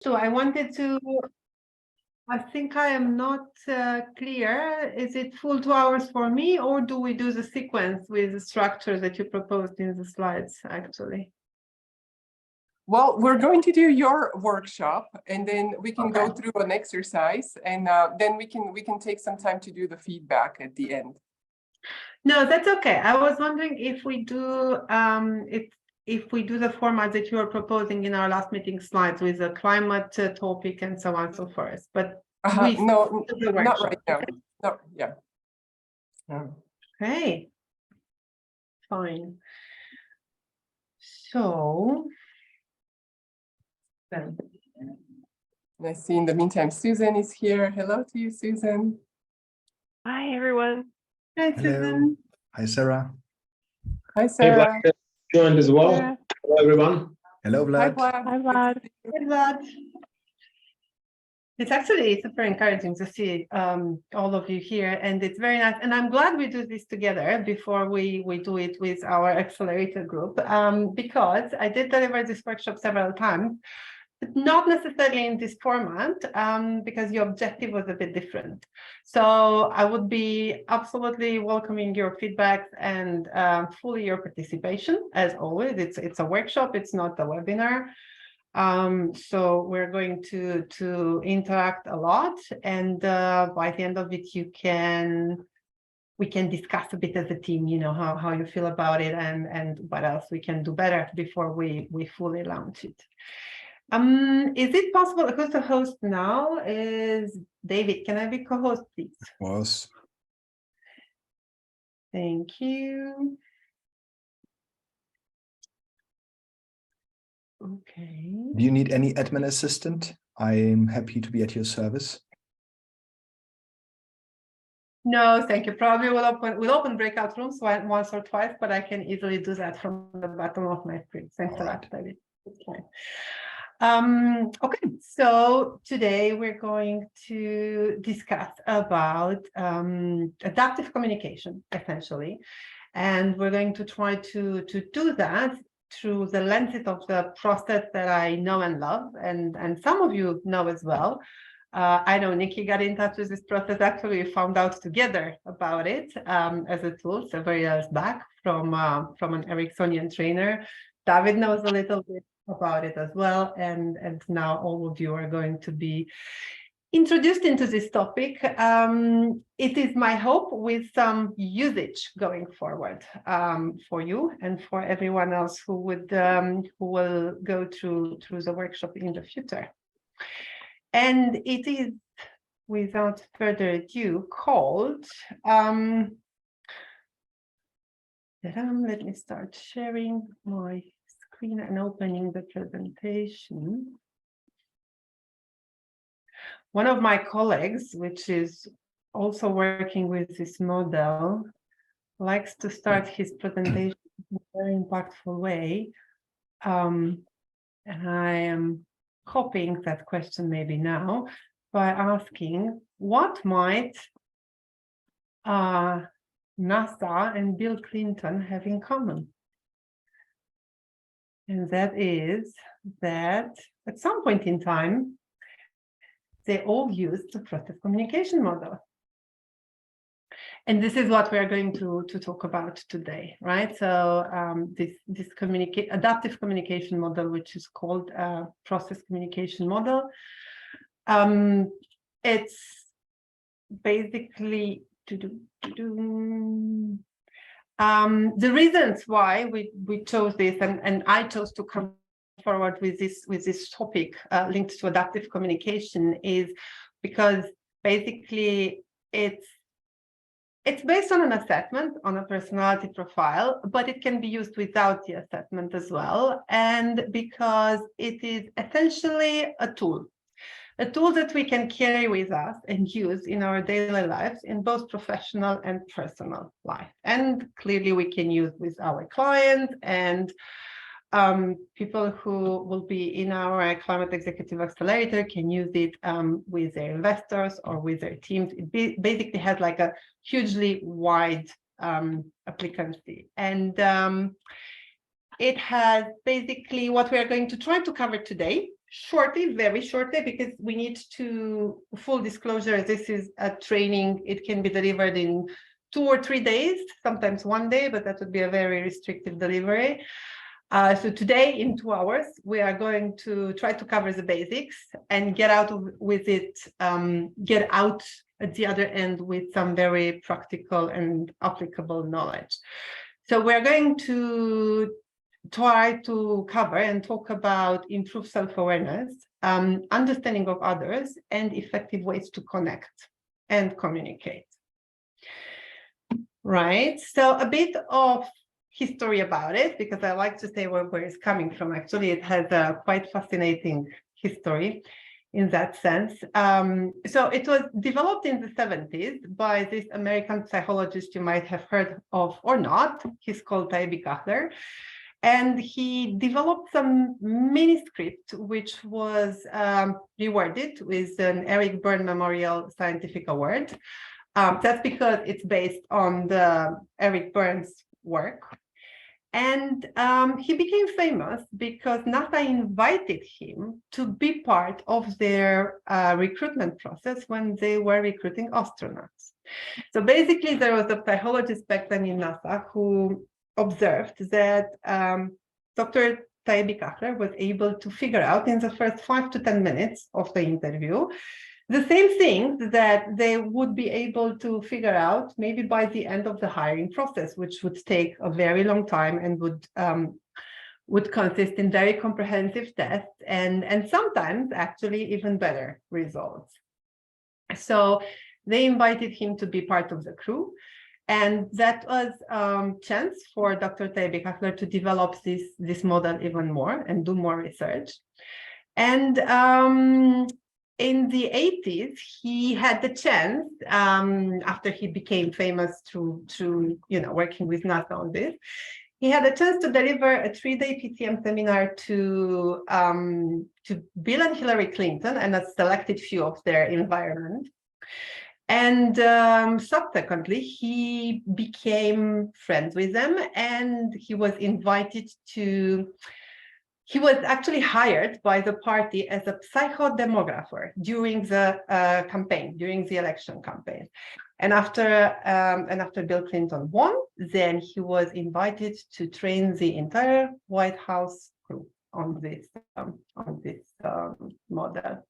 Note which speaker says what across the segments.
Speaker 1: So I wanted to, I think I am not clear. Is it full 2 hours for me, or do we do the sequence with the structure that you proposed in the slides, actually?
Speaker 2: Well, we're going to do your workshop, and then we can go
Speaker 1: Okay.
Speaker 2: through an exercise, and then we can take some time to do the feedback at the end.
Speaker 1: No, that's okay. I was wondering if we do if we do the format that you are proposing in our last meeting slides with the climate topic and so on and so forth. But we
Speaker 2: No,
Speaker 1: do the
Speaker 2: not
Speaker 1: workshop.
Speaker 2: right now. No, yeah.
Speaker 1: Okay. Fine. So then.
Speaker 2: I see in the meantime, Susan is here. Hello to you, Susan.
Speaker 3: Hi, everyone.
Speaker 1: Hi, Susan.
Speaker 4: Hi, Sarah.
Speaker 2: Hi, Sarah.
Speaker 5: Hey, Vlad joined as well.
Speaker 3: Sarah.
Speaker 5: Hello, everyone.
Speaker 4: Hello,
Speaker 2: Hi,
Speaker 4: Vlad.
Speaker 2: Vlad.
Speaker 3: Hi, Vlad.
Speaker 1: Hey, Vlad. It's actually super encouraging to see all of you here, and it's very nice. And I'm glad we do this together before we do it with our accelerator group, because I did deliver this workshop several times, but not necessarily in this format, because your objective was a bit different. So I would be absolutely welcoming your feedback and fully your participation. As always, it's a workshop, it's not a webinar. So we're going to interact a lot, and by the end of it, we can discuss a bit as a team, you know, how you feel about it and what else we can do better before we fully launch it. Is it possible? Who's the host now? Is David? Can I be co-host, please?
Speaker 4: Was.
Speaker 1: Thank you. Okay.
Speaker 4: Do you need any admin assistant? I'm happy to be at your service.
Speaker 1: No, thank you. Probably we'll open breakout rooms once or twice, but I can easily do that from the bottom of my screen. Thanks a lot, David. Okay. Okay, so today we're going to discuss about adaptive communication, essentially, and we're going to try to do that through the lenses of the process that I know and love, and some of you know as well. I know Nikki got in touch with this process. Actually, we found out together about it as a tool several years back from an Ericksonian trainer. David knows a little bit about it as well, and now all of you are going to be introduced into this topic. It is my hope with some usage going forward for you and for everyone else who will go through the workshop in the future. And it is, without further ado, called let me start sharing my screen and opening the presentation. One of my colleagues, which is also working with this model, likes to start his presentation in a very impactful way. And I am copying that question maybe now by asking, what might NASA and Bill Clinton have in common? And that is that at some point in time, they all used the process communication model. And this is what we're going to talk about today, right? So this adaptive communication model, which is called process communication model, it's basically the reasons why we chose this, and I chose to come forward with this topic linked to adaptive communication, is because basically it's based on an assessment, on a personality profile, but it can be used without the assessment as well. And because it is essentially a tool that we can carry with us and use in our daily lives in both professional and personal life. And clearly we can use with our clients and people who will be in our Climate Executive Accelerator can use it with their investors or with their teams. It basically has like a hugely wide applicancy. And it has basically what we are going to try to cover today shortly, very shortly, because we need to, full disclosure, this is a training. It can be delivered in 2 or 3 days, sometimes 1 day, but that would be a very restrictive delivery. So today, in 2 hours, we are going to try to cover the basics and get out with it, get out at the other end with some very practical and applicable knowledge. So we're going to try to cover and talk about improved self-awareness, understanding of others, and effective ways to connect and communicate. Right, so a bit of history about it, because I like to say where it's coming from. Actually, it has a quite fascinating history in that sense. So it was developed in the 70s by this American psychologist you might have heard of or not. He's called Taibbi Kahler. And he developed some manuscript, which was rewarded with an Eric Berne Memorial Scientific Award. That's because it's based on the Eric Berne's work. And he became famous because NASA invited him to be part of their recruitment process when they were recruiting astronauts. So basically, there was a psychologist back then in NASA who observed that Dr. Taibbi Kahler was able to figure out in the first 5 to 10 minutes of the interview the same things that they would be able to figure out maybe by the end of the hiring process, which would take a very long time and would consist in very comprehensive tests and sometimes actually even better results. So they invited him to be part of the crew. And that was a chance for Dr. Taibbi Kahler to develop this model even more and do more research. And in the 80s, he had the chance, after he became famous through working with NASA on this, he had a chance to deliver a 3-day PCM seminar to Bill and Hillary Clinton and a selected few of their environment. And subsequently, he became friends with them, and he was invited to. He was actually hired by the party as a psychodemographer during the campaign, during the election campaign. And after Bill Clinton won, then he was invited to train the entire White House crew on this model.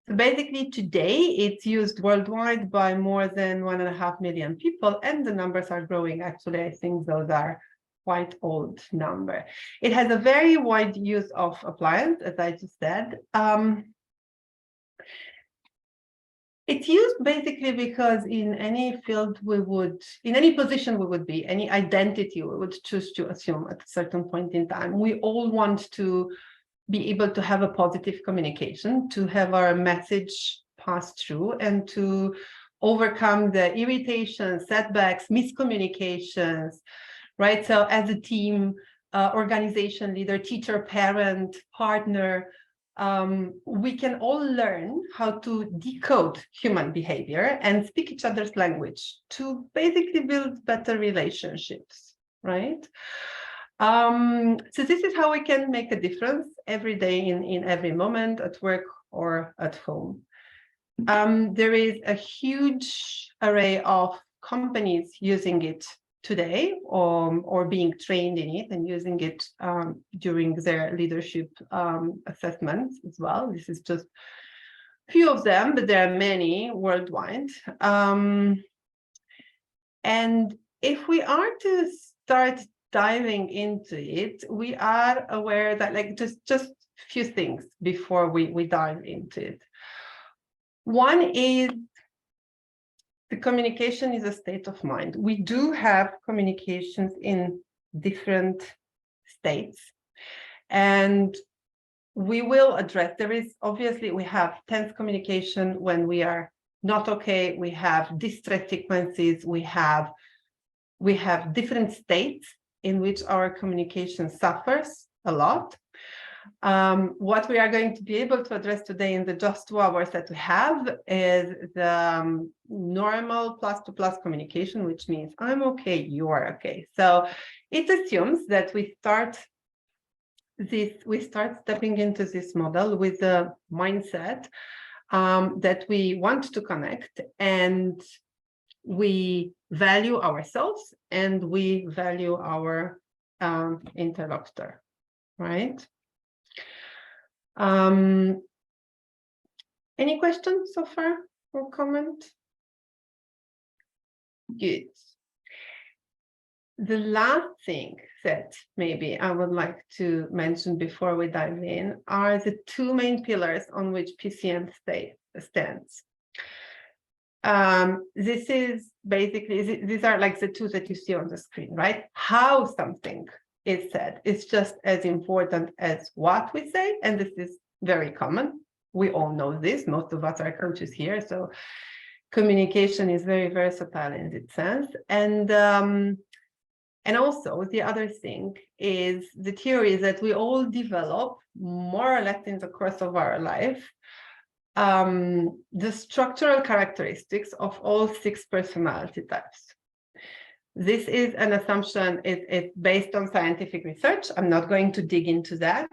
Speaker 1: So basically, today it's used worldwide by more than 1.5 million people, and the numbers are growing. Actually, I think those are quite old number. It has a very wide use of appliance, as I just said. It's used basically because in any field in any position we would be, any identity we would choose to assume at a certain point in time, we all want to be able to have a positive communication, to have our message pass through, and to overcome the irritations, setbacks, miscommunications, right? So as a team, organization leader, teacher, parent, partner, we can all learn how to decode human behavior and speak each other's language to basically build better relationships, right? So this is how we can make a difference every day in every moment at work or at home. There is a huge array of companies using it today, or being trained in it and using it during their leadership assessments as well. This is just a few of them, but there are many worldwide. And if we are to start diving into it, we are aware that, like, just a few things before we dive into it. One is the communication is a state of mind. We do have communications in different states, and we will address, we have tense communication when we are not okay, we have distress sequences, we have different states in which our communication suffers a lot. What we are going to be able to address today in the just 2 hours that we have is the normal plus-to-plus communication, which means I'm okay, you are okay. So it assumes that we start we start stepping into this model with a mindset that we want to connect, and we value ourselves and we value our interlocutor, right? Any questions so far or comment? Good. The last thing that maybe I would like to mention before we dive in are the two main pillars on which PCM stands. This is basically, these are like the two that you see on the screen, right? How something is said is just as important as what we say, and this is very common. We all know this, most of us are coaches here, so communication is very versatile in that sense. And also the other thing is the theory that we all develop more or less in the course of our life the structural characteristics of all 6 personality types. This is an assumption, it's based on scientific research. I'm not going to dig into that.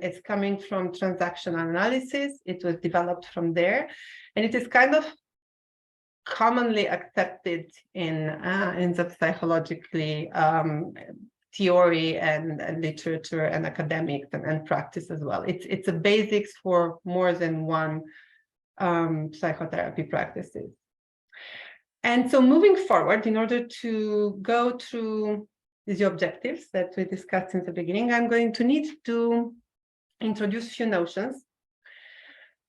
Speaker 1: It's coming from transactional analysis. It was developed from there, and it is kind of commonly accepted in the psychologically theory and literature and academics and practice as well. It's a basics for more than one psychotherapy practices. And so moving forward, in order to go through the objectives that we discussed in the beginning, I'm going to need to introduce a few notions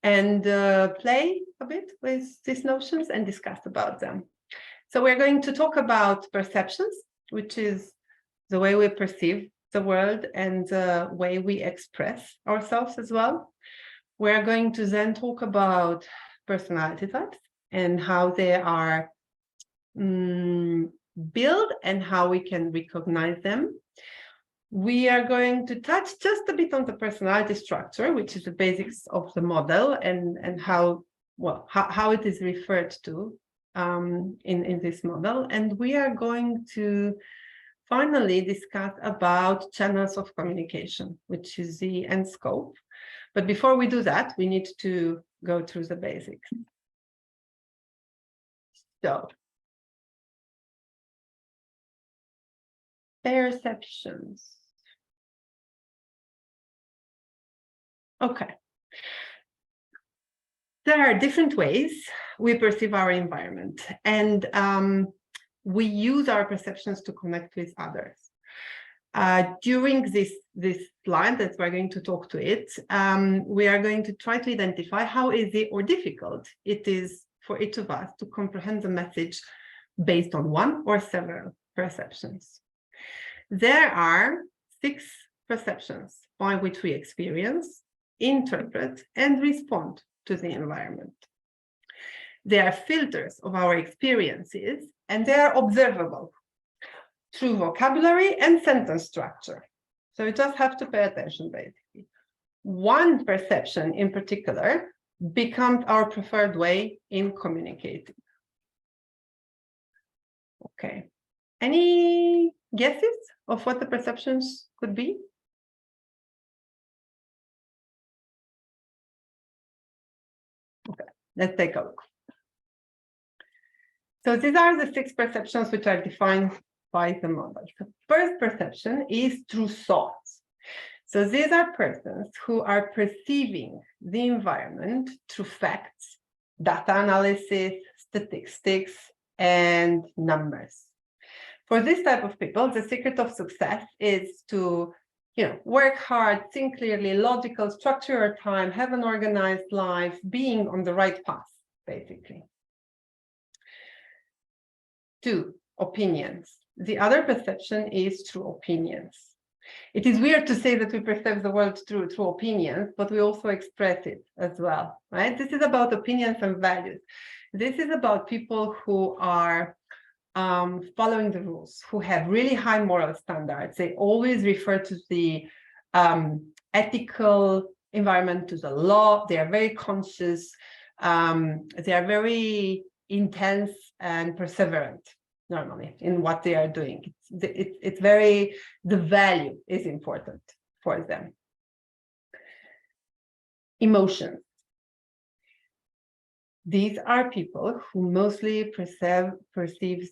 Speaker 1: and play a bit with these notions and discuss about them. So we're going to talk about perceptions, which is the way we perceive the world and the way we express ourselves as well. We're going to then talk about personality types and how they are built and how we can recognize them. We are going to touch just a bit on the personality structure, which is the basics of the model and how it is referred to in this model. And we are going to finally discuss about channels of communication, which is the end scope. But before we do that, we need to go through the basics. So, perceptions. Okay. There are different ways we perceive our environment, and we use our perceptions to connect with others. During this line that we're going to talk to it, we are going to try to identify how easy or difficult it is for each of us to comprehend the message based on one or several perceptions. There are 6 perceptions by which we experience, interpret, and respond to the environment. They are filters of our experiences, and they are observable through vocabulary and sentence structure. So you just have to pay attention, basically. One perception in particular becomes our preferred way in communicating. Okay. Any guesses of what the perceptions could be? Okay, let's take a look. So these are the 6 perceptions which are defined by the model. The first perception is through thoughts. So these are persons who are perceiving the environment through facts, data analysis, statistics, and numbers. For this type of people, the secret of success is to work hard, think clearly, logical, structure your time, have an organized life, being on the right path, basically. 2, opinions. The other perception is through opinions. It is weird to say that we perceive the world through opinions, but we also express it as well, right? This is about opinions and values. This is about people who are following the rules, who have really high moral standards. They always refer to the ethical environment, to the law. They are very conscious. They are very intense and perseverant normally in what they are doing. It's very, the value is important for them. Emotions. These are people who mostly perceive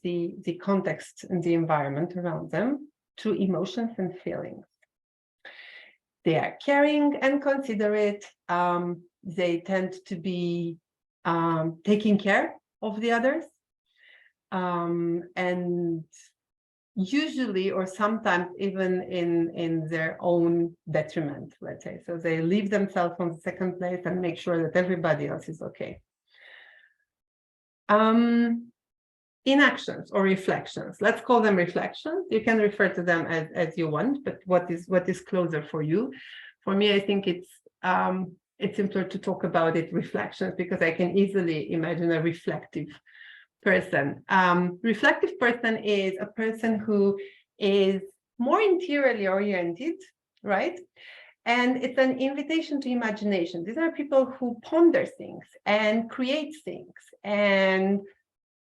Speaker 1: the context and the environment around them through emotions and feelings. They are caring and considerate. They tend to be taking care of the others. And usually, or sometimes even in their own detriment, let's say. So they leave themselves on the second place and make sure that everybody else is okay. Inactions or reflections. Let's call them reflections. You can refer to them as you want, but what is closer for you? For me, I think it's simpler to talk about it reflections, because I can easily imagine a reflective person. Reflective person is a person who is more interiorly oriented, right? And it's an invitation to imagination. These are people who ponder things and create things. And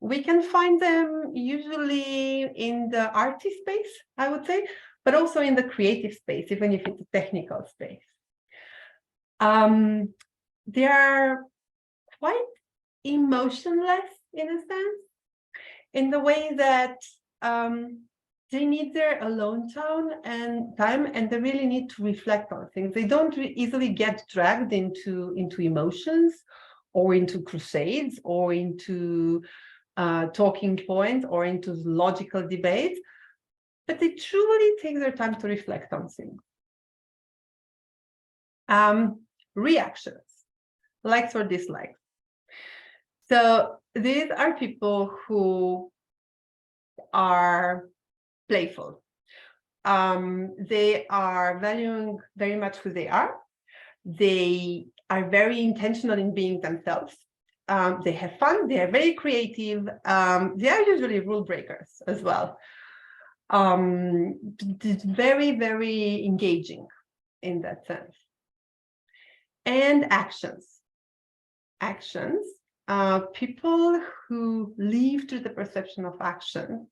Speaker 1: we can find them usually in the arty space, I would say, but also in the creative space, even if it's a technical space. They are quite emotionless in a sense, in the way that they need their alone time, and they really need to reflect on things. They don't easily get dragged into emotions or into crusades or into talking points or into logical debates, but they truly take their time to reflect on things. Reactions, likes or dislikes. So these are people who are playful. They are valuing very much who they are. They are very intentional in being themselves. They have fun. They are very creative. They are usually rule breakers as well. Very, very engaging in that sense. And actions. People who live through the perception of action,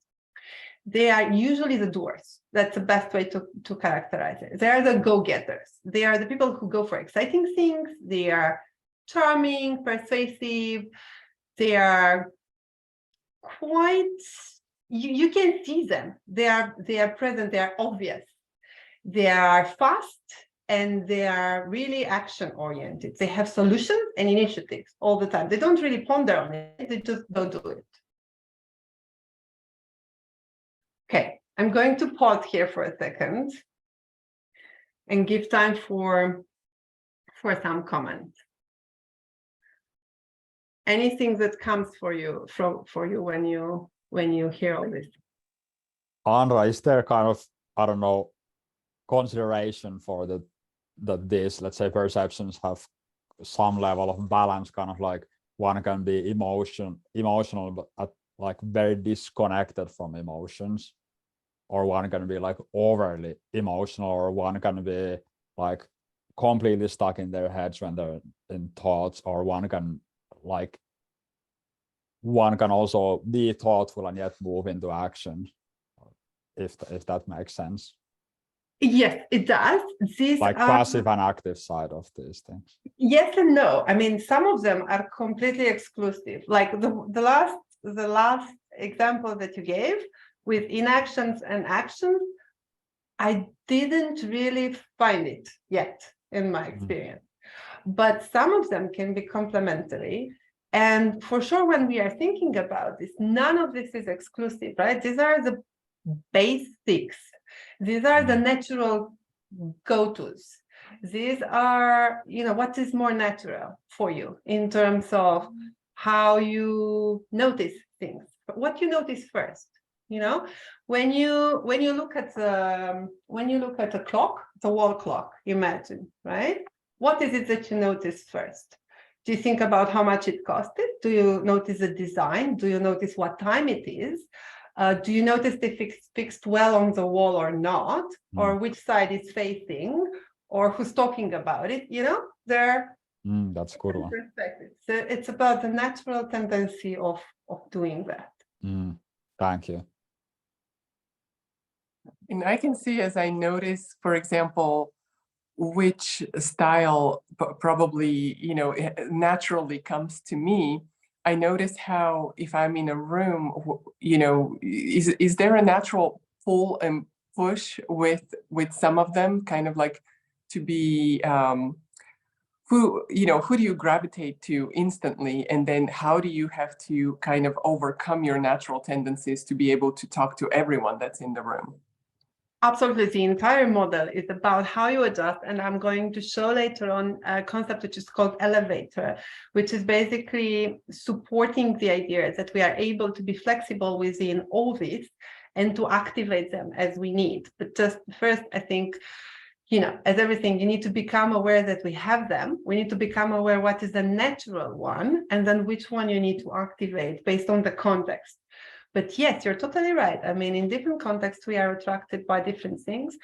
Speaker 1: they are usually the doers. That's the best way to characterize it. They are the go-getters. They are the people who go for exciting things. They are charming, persuasive. They are quite, you can see them. They are present, they are obvious. They are fast, and they are really action-oriented. They have solutions and initiatives all the time. They don't really ponder on it, they just don't do it. Okay, I'm going to pause here for a second and give time for some comments. Anything that comes for you when you hear all this?
Speaker 6: Andra, is there kind of, I don't know, consideration for that these, let's say, perceptions have some level of balance, kind of like one can be emotional, but like very disconnected from emotions, or one can be like overly emotional, or one can be like completely stuck in their heads when they're in thoughts, or one can also be thoughtful and yet move into action, if that makes sense.
Speaker 1: Yes, it does. These
Speaker 6: like passive and active side of these things.
Speaker 1: Yes and no. I mean, some of them are completely exclusive. Like the last example that you gave with inactions and actions, I didn't really find it yet in my experience. But some of them can be complementary. And for sure, when we are thinking about this, none of this is exclusive, right? These are the basics. These are the natural go-tos. These are, what is more natural for you in terms of how you notice things, what you notice first. When you look at the clock, the wall clock, imagine, right? What is it that you notice first? Do you think about how much it costed? Do you notice the design? Do you notice what time it is? Do you notice if it's fixed well on the wall or not, or which side it's facing, or who's talking about it? That's a good one. Perspective. So it's about the natural tendency of doing that.
Speaker 6: Thank you.
Speaker 2: And I can see as I notice, for example, which style probably, naturally comes to me. I notice how if I'm in a room, is there a natural pull and push with some of them, kind of like to be who do you gravitate to instantly, and then how do you have to kind of overcome your natural tendencies to be able to talk to everyone that's in the room?
Speaker 1: Absolutely, the entire model is about how you adjust, and I'm going to show later on a concept which is called elevator, which is basically supporting the idea that we are able to be flexible within all this and to activate them as we need. But just first, I think, as everything, you need to become aware that we have them. We need to become aware what is the natural one, and then which one you need to activate based on the context. But yes, you're totally right. I mean, in different contexts, we are attracted by different things.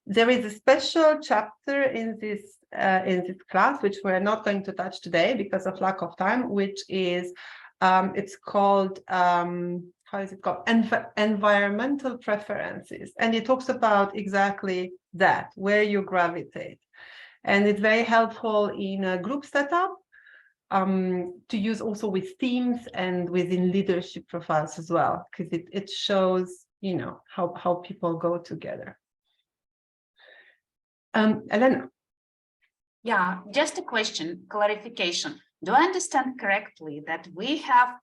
Speaker 1: There is a special chapter in this class, which we're not going to touch today because of lack of time, which is, it's called, how is it called? Environmental preferences. And it talks about exactly that, where you gravitate. And it's very helpful in a group setup, to use also with teams and within leadership profiles as well, because it shows, how people go together. Elena.
Speaker 7: Yeah, just a question, clarification. Do I understand correctly that we have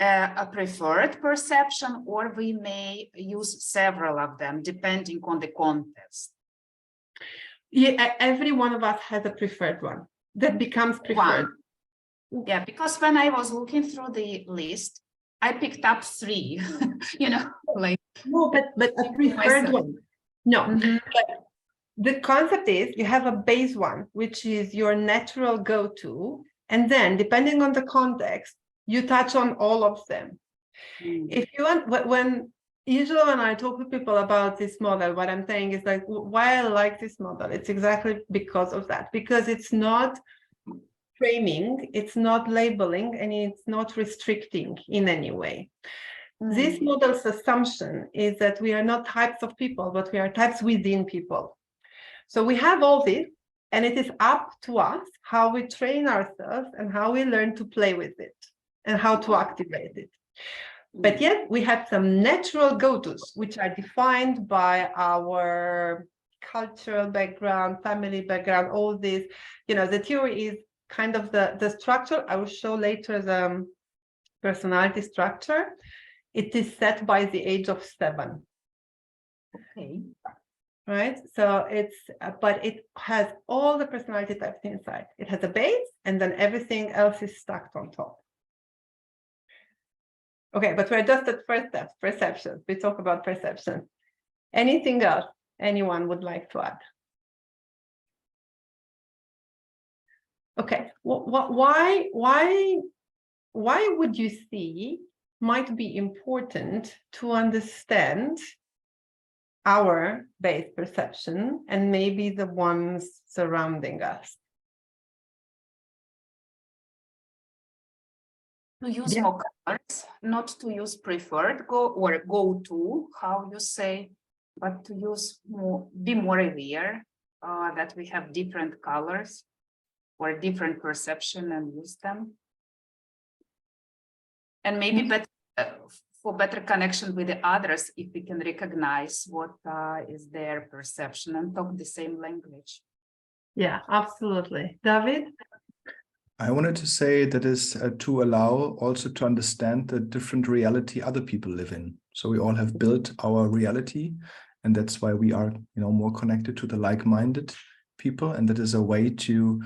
Speaker 7: a preferred perception, or we may use several of them depending on the context?
Speaker 1: Yeah, every one of us has a preferred one that becomes preferred.
Speaker 7: Yeah, because when I was looking through the list, I picked up 3, like.
Speaker 1: No, but a preferred one. No, but the concept is you have a base one, which is your natural go-to, and then depending on the context, you touch on all of them. If you want, usually when I talk to people about this model, what I'm saying is like, why I like this model, it's exactly because of that, because it's not framing, it's not labeling, and it's not restricting in any way. This model's assumption is that we are not types of people, but we are types within people. So we have all this, and it is up to us how we train ourselves and how we learn to play with it and how to activate it. But yet we have some natural go-tos, which are defined by our cultural background, family background, all this. The theory is kind of the structure. I will show later the personality structure. It is set by the age of 7.
Speaker 7: Okay.
Speaker 1: Right, so but it has all the personality types inside. It has a base, and then everything else is stacked on top. Okay, but we're just at first step, perception. We talk about perception. Anything else anyone would like to add? Okay, why would you see might be important to understand our base perception and maybe the ones surrounding us?
Speaker 7: To use more colors, not to use preferred go-to, how you say, but to use be more aware that we have different colors or different perception and use them. And maybe for better connection with the others, if we can recognize what is their perception and talk the same language.
Speaker 1: Yeah, absolutely. David?
Speaker 4: I wanted to say that is to allow also to understand the different reality other people live in. So we all have built our reality, and that's why we are, more connected to the like-minded people. And that is a way to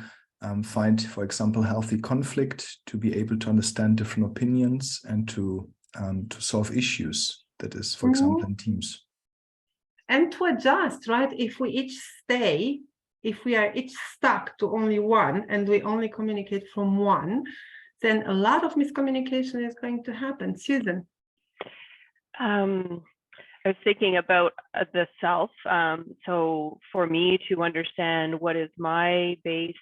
Speaker 4: find, for example, healthy conflict, to be able to understand different opinions and to solve issues. That is, for example, in teams.
Speaker 1: And to adjust, right? If we are each stuck to only one and we only communicate from one, then a lot of miscommunication is going to happen. Susan?
Speaker 3: I was thinking about the self. So for me to understand what is my base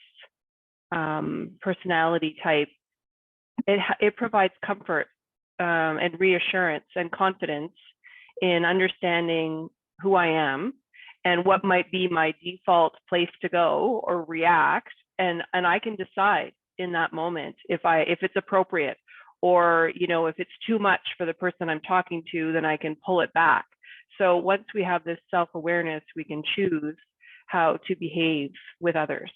Speaker 3: personality type, it provides comfort and reassurance and confidence in understanding who I am and what might be my default place to go or react, and I can decide in that moment if it's appropriate, or if it's too much for the person I'm talking to, then I can pull it back. So once we have this self-awareness, we can choose how to behave with others.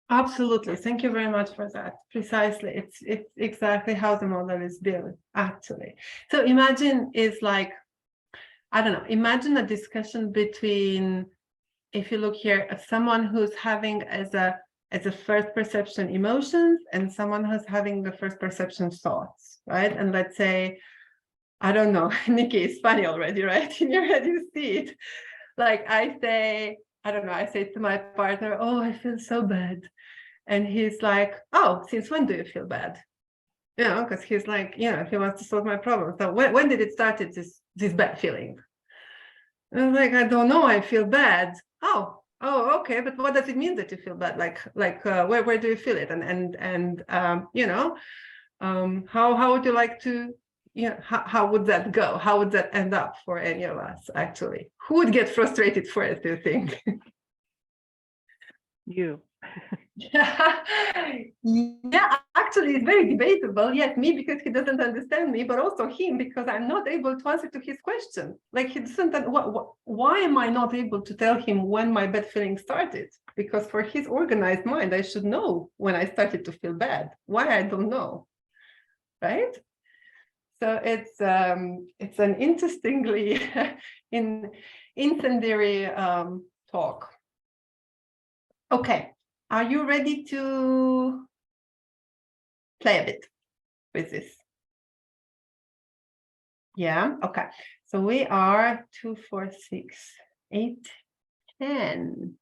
Speaker 1: Absolutely. Thank you very much for that. Precisely. It's exactly how the model is built, actually. So imagine it's like, I don't know, imagine a discussion between, if you look here, someone who's having as a first perception emotions and someone who's having the first perception thoughts, right? And let's say, I don't know, Nikki, it's funny already, right? In your head, you see it. Like I say, I don't know, I say to my partner, oh, I feel so bad. And he's like, oh, since when do you feel bad? Because he's like, he wants to solve my problem. So when did it start, this bad feeling? And I'm like, I don't know, I feel bad. Oh, okay, but what does it mean that you feel bad? Like where do you feel it? And how would you like to, how would that go? How would that end up for any of us, actually? Who would get frustrated first, do you think?
Speaker 3: You.
Speaker 1: Yeah, actually, it's very debatable. Yes, me because he doesn't understand me, but also him because I'm not able to answer to his question. Like he doesn't. Why am I not able to tell him when my bad feeling started? Because for his organized mind, I should know when I started to feel bad. Why I don't know, right? So it's an interestingly incendiary talk. Okay. Are you ready to play a bit with this? Yeah, okay. So we are 2, 4, 6, 8, 10.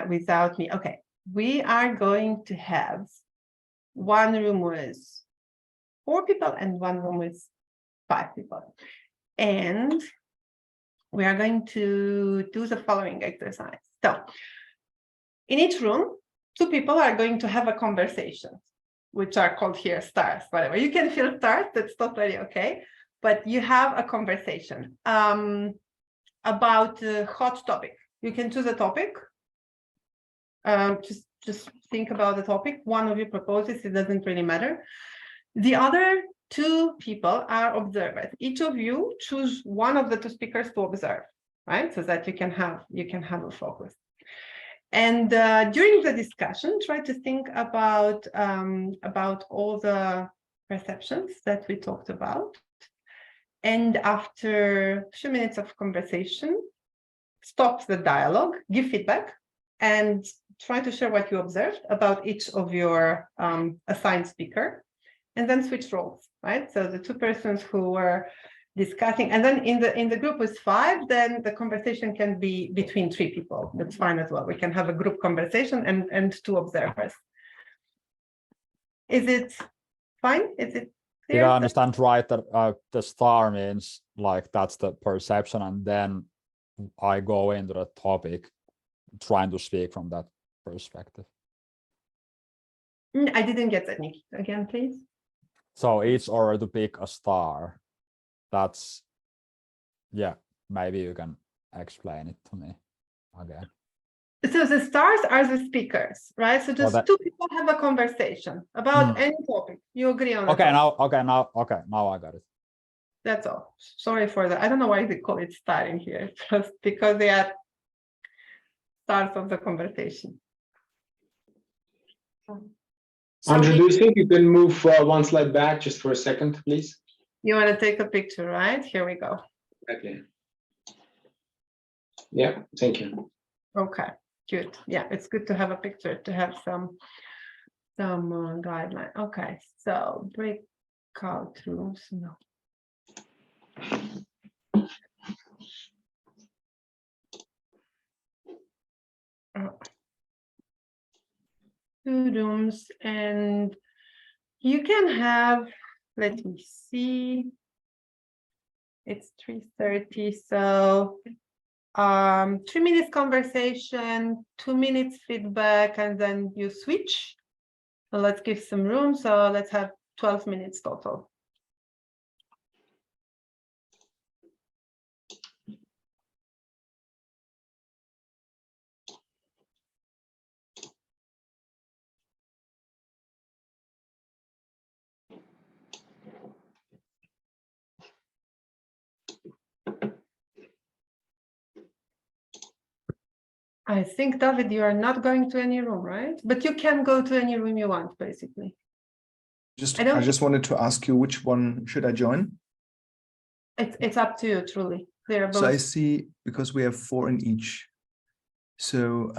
Speaker 1: Without me. Okay. We are going to have one room with 4 people and one room with 5 people. And we are going to do the following exercise. So in each room, 2 people are going to have a conversation, which are called here stars, whatever. You can feel stars, that's totally okay. But you have a conversation about a hot topic. You can choose a topic. Just think about the topic. One of you proposes, it doesn't really matter. The other 2 people are observers. Each of you choose one of the 2 speakers to observe, right? So that you can have a focus. And during the discussion, try to think about all the perceptions that we talked about. And after a few minutes of conversation, stop the dialogue, give feedback, and try to share what you observed about each of your assigned speaker, and then switch roles, right? So the 2 persons who were discussing, and then in the group with 5, then the conversation can be between 3 people. That's fine as well. We can have a group conversation and 2 observers. Is it fine? Is it clear?
Speaker 6: Did I understand right that the star means like that's the perception, and then I go into the topic trying to speak from that perspective?
Speaker 1: I didn't get that, Nikki. Again, please.
Speaker 6: So each order to pick a star. That's, yeah, maybe you can explain it to me again.
Speaker 1: So the stars are the speakers, right? So just 2 people have a conversation about any topic. You agree on
Speaker 6: okay,
Speaker 1: that?
Speaker 6: Now I got it.
Speaker 1: That's all. Sorry for that. I don't know why they call it starring here, just because they are stars of the conversation.
Speaker 5: Andra, do you think you can move one slide back just for a second, please?
Speaker 1: You want to take a picture, right? Here we go.
Speaker 5: Okay. Yeah, thank you.
Speaker 1: Okay, good. Yeah, it's good to have a picture to have some guideline. Okay, so breakout rooms. No. Oh. 2 rooms, and you can have, let me see, it's 3:30, so 3 minutes conversation, 2 minutes feedback, and then you switch. So let's give some room. So let's have 12 minutes total. I think, David, you are not going to any room, right? But you can go to any room you want, basically.
Speaker 4: I just wanted to ask you, which one should I join?
Speaker 1: It's up to you, truly. They're
Speaker 4: So I
Speaker 1: both.
Speaker 4: see, because we have 4 in each. So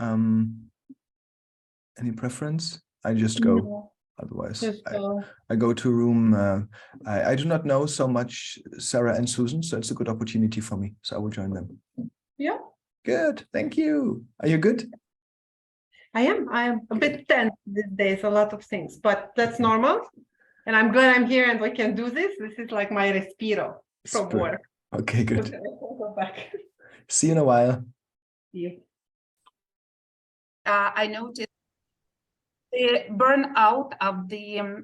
Speaker 4: any preference? I just go.
Speaker 1: No,
Speaker 4: Otherwise,
Speaker 1: just go.
Speaker 4: I go to a room. I do not know so much Sarah and Susan, so it's a good opportunity for me. So I will join them.
Speaker 1: Yeah,
Speaker 4: Good, thank you. Are you good?
Speaker 1: I am a bit tense these days, a lot of things, but that's normal. And I'm glad I'm here and we can do this. This is like my respiro from
Speaker 4: Super.
Speaker 1: work.
Speaker 4: Okay, good.
Speaker 1: Okay, I'll go back.
Speaker 4: See you in a while.
Speaker 1: See you.
Speaker 7: I noticed the burnout of the